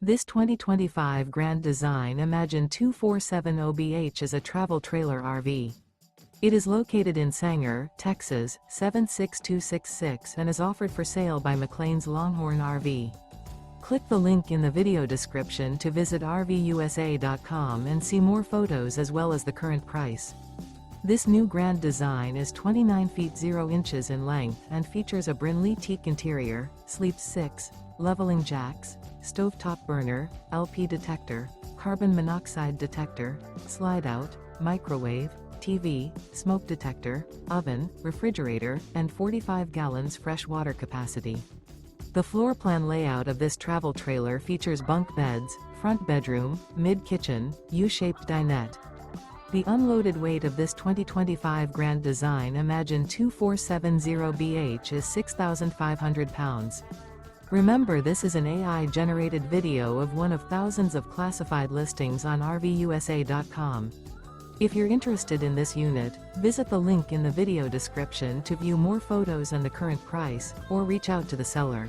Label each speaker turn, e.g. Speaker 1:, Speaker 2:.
Speaker 1: This 2025 Grand Design Imagine 2470BH is a travel trailer RV. It is located in Sanger, Texas, 76266 and is offered for sale by McClain's Longhorn RV. Click the link in the video description to visit RVUSA.com and see more photos as well as the current price. This new Grand Design is 29 feet 0 inches in length and features a Brynlee Teak interior, sleeps 6, leveling jacks, stovetop burner, LP detector, carbon monoxide detector, slide-out, microwave, TV, smoke detector, oven, refrigerator, and 45 gallons fresh water capacity. The floor plan layout of this travel trailer features bunk beds, front bedroom, mid-kitchen, U-shaped dinette. The unloaded weight of this 2025 Grand Design Imagine 2470BH is 6,500 pounds. Remember, this is an AI-generated video of one of thousands of classified listings on RVUSA.com. If you're interested in this unit, visit the link in the video description to view more photos and the current price, or reach out to the seller.